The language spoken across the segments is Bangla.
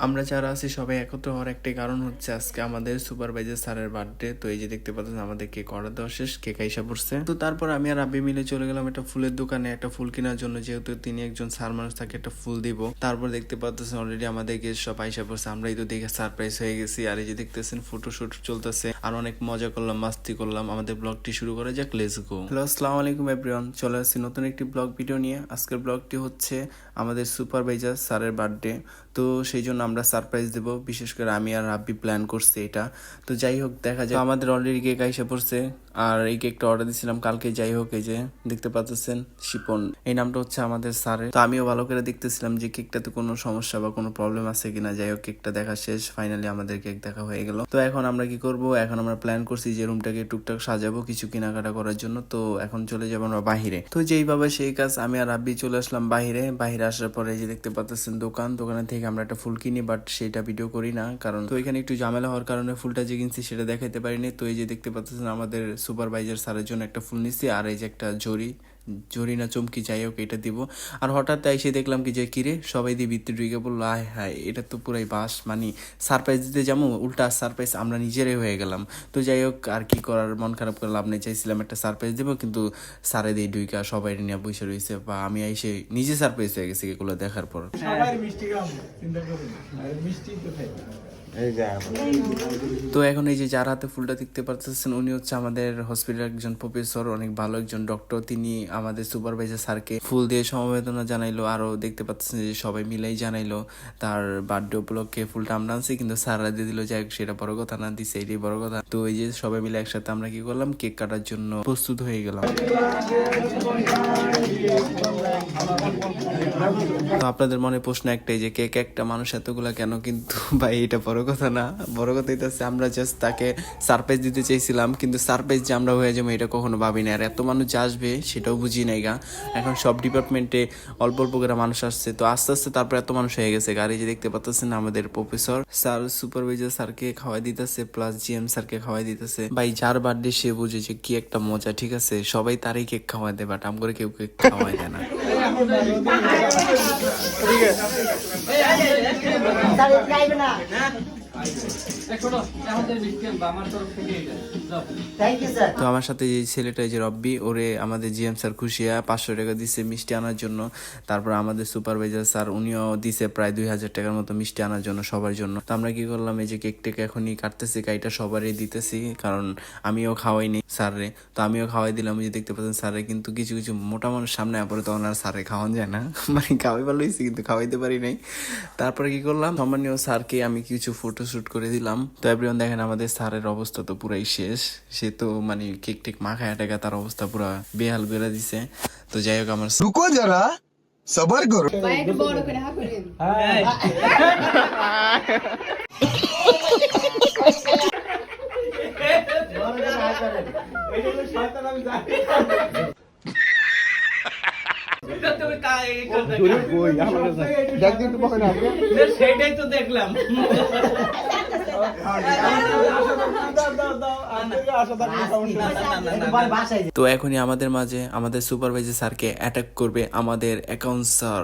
আমরা যারা আছি সবাই একত্র হওয়ার একটাই কারণ হচ্ছে আজকে আমাদের সুপারভাইজার স্যারের বার্থডে। তো এই যে দেখতে পাচ্ছেন আমাদের কেক অর্ডার দেওয়া শেষ, কেক আইসা পড়ছে। তো তারপর আমি আর রাব্বি মিলে চলে গেলাম একটা ফুলের দোকানে একটা ফুল কেনার জন্য, যেহেতু তিনি একজন স্যার মানুষ, তাকে একটা ফুল দিব। তারপর দেখতে পাচ্ছেন অলরেডি আমাদের গেস্ট সব আইসা পড়ছে, আমরাই তো দেখে সারপ্রাইজ হয়ে গেছি। আর এই যে দেখতেছেন ফটোশুট চলতেছে, আর অনেক মজা করলাম, মাস্তি করলাম। আমাদের ব্লগটি শুরু করা যাক, লেটস গো। হ্যালো, আসসালামু আলাইকুম এভরিওয়ান, চলে আসছি নতুন একটি ব্লগ ভিডিও নিয়ে। আজকের ব্লগটি হচ্ছে আমাদের সুপারভাইজার স্যারের বার্থডে, তো সেই জন্য আমরা সারপ্রাইজ দেব। বিশেষ করে আমি আর রাব্বি প্ল্যান করছি এটা। তো যাই হোক, দেখা যায় আমাদের অলরেডি কেক আইসা পড়ছে, আর এই কেকটা অর্ডার দিয়েছিলাম কালকে। যাই হোক, এই যে দেখতে পাচ্ছেন শিপন, এই নামটা হচ্ছে আমাদের স্যারের। তো আমিও ভালো করে দেখতেছিলাম যে কেকটাতে কোনো সমস্যা বা কোনো প্রবলেম আছে কিনা। যাই হোক, কেকটা দেখা শেষ, ফাইনালি আমাদের কেক দেখা হয়ে গেল। তো এখন আমরা কি করব, এখন আমরা প্ল্যান করছি যে রুমটাকে টুকটাক সাজাবো কিছু কেনাকাটা করার জন্য। তো এখন চলে যাবো আমরা বাহিরে। তো যেইভাবে সেই কাজ, আমি আর রাব্বি চলে আসলাম বাহিরে। বাহিরে আসার পরে যে দেখতে পাচ্ছেন দোকানে থেকে আমরা একটা ফুল কিনি, বাট সেটা ভিডিও করি না, কারণ তো এখানে একটু ঝামেলা হওয়ার কারণে ফুলটা যে কিনছি সেটা দেখাইতে পারিনি। তো এই যে দেখতে পাচ্ছেন আমাদের সুপারভাইজার স্যারের জন্য একটা ফুল নিচ্ছি, আর এই যে একটা জরি না চমকি, যাই হোক এটা দিব। আর হঠাৎ এসে দেখলাম কি যে কিরে সবাই দিয়ে ভিতরে ঢুকে বললো, আয় হায় এটা তো পুরাই বাস, মানে সারপ্রাইজ দিতে যাবো, উল্টা সারপ্রাইজ আমরা নিজেরাই হয়ে গেলাম। তো যাই হোক, আর কি করার, মন খারাপ করে লাভ নেই। চাইছিলাম একটা সারপ্রাইজ দেবো, কিন্তু সারে দিয়ে ঢুইকা সবাই নিয়ে বসে রয়েছে, বা আমি এসে নিজে সারপ্রাইজ হয়ে গেছি এগুলো দেখার পর। তো এখন এই যে যার হাতে ফুলটা দেখতে পাচ্ছেন, উনি হচ্ছে আমাদের হসপিটালের একজন প্রফেসর, অনেক ভালো একজন ডক্টর। তিনি আমাদের সুপারভাইজার স্যারকে ফুল দিয়ে সমবেদনা জানাইলো, আরো দেখতে পাচ্ছেন যে সবাই মিলেই জানাইলো তার বার্থডে উপলক্ষে ফুলটা আমরা আনছি, কিন্তু স্যাররা দিয়ে দিল, যাই হোক সেটা বড় কথা না, দিছে এটাই বড় কথা। তো এই যে সবাই মিলে একসাথে আমরা কি করলাম, কেক কাটার জন্য প্রস্তুত হয়ে গেলাম। তো আপনাদের মনে প্রশ্ন একটাই যে কেক একটা মানুষ এতগুলা কেন, কিন্তু ভাই এটা বড় কথা না। বড় কথা এটা হচ্ছে আমরা জাস্ট তাকে সারপ্রাইজ দিতে চেয়েছিলাম, কিন্তু সারপ্রাইজ যে আমরা হয়ে যাবো এটা কখনো ভাবি না। আর এত মানুষ যে আসবে সেটাও বুঝি নাই গা। এখন সব ডিপার্টমেন্টে অল্প অল্প করে মানুষ আসছে, তো আস্তে আস্তে তারপর এত মানুষ হয়ে গেছে। গাড়ি যে দেখতে পাচ্ছেন আমাদের প্রফেসর স্যার সুপারভাইজার স্যারকে খাওয়াই দিতেছে, প্লাস জিএম স্যারকে খাওয়াই দিতেছে। ভাই যার বার্থডে সে বুঝে যে কি একটা মজা, ঠিক আছে? সবাই তারই কেক খাওয়াই দেয়, বাট আম করে কেউ কেক খাওয়াই দেয় না। তো আমার সাথে যে ছেলেটা, যে রব্বি, ওরে আমাদের জিএম স্যার খুশিয়া 500 টাকা দিছে মিষ্টি আনার জন্য। তারপর আমাদের সুপারভাইজার স্যার উনিও দিছে প্রায় 2000 টাকার মতো মিষ্টি আনার জন্য সবার জন্য। তো আমরা কি করলাম, এই যে কেকটাকে এখনই কাটতেছি, কাইটা সবারই দিতেছি, কারণ আমিও খাওয়াইনি স্যাররে। তো আমিও খাওয়াই দিলাম, যে দেখতে পাচ্ছেন স্যারে কিন্তু কিছু কিছু মোটা মানুষ সামনে পরে, তখন আর স্যারে খাওয়ান যায় না, মানে খাওয়াই ভালো হয়েছে কিন্তু খাওয়াইতে পারি নাই। তারপরে কি করলাম, সম্মানীয় স্যারকে আমি কিছু ফটোশুট করে দিলাম। তো এভরিওয়ান দেখেন আমাদের স্যারের অবস্থা তো পুরাই শেষ। সে তো মানে কেক টেক মাখায় টাকা, তার অবস্থা পুরা বেহাল করে দিছে। তো যাই হোক, আমার रुको जरा सबर करो। সেটাই তো দেখলাম। তো এখনই আমাদের মাঝে আমাদের সুপারভাইজার স্যারকে অ্যাটাক করবে আমাদের অ্যাকাউন্ট স্যার।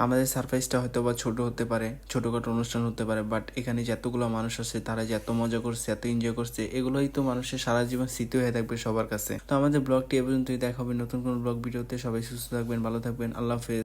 আমাদের সারপ্রাইজটা হয়তো বা ছোট হতে পারে, ছোটখাটো অনুষ্ঠান হতে পারে, বাট এখানে যতগুলো মানুষ আছে তারা যে এত মজা করছে, এত এনজয় করছে, এগুলোই তো মানুষের সারা জীবন স্মৃতি হয়ে থাকবে সবার কাছে। তো আমাদের ব্লগটি এ পর্যন্তই, দেখা হবে নতুন কোনো ব্লগ ভিডিওতে। সবাই সুস্থ থাকবেন, ভালো থাকবেন, আল্লাহ হাফেজ।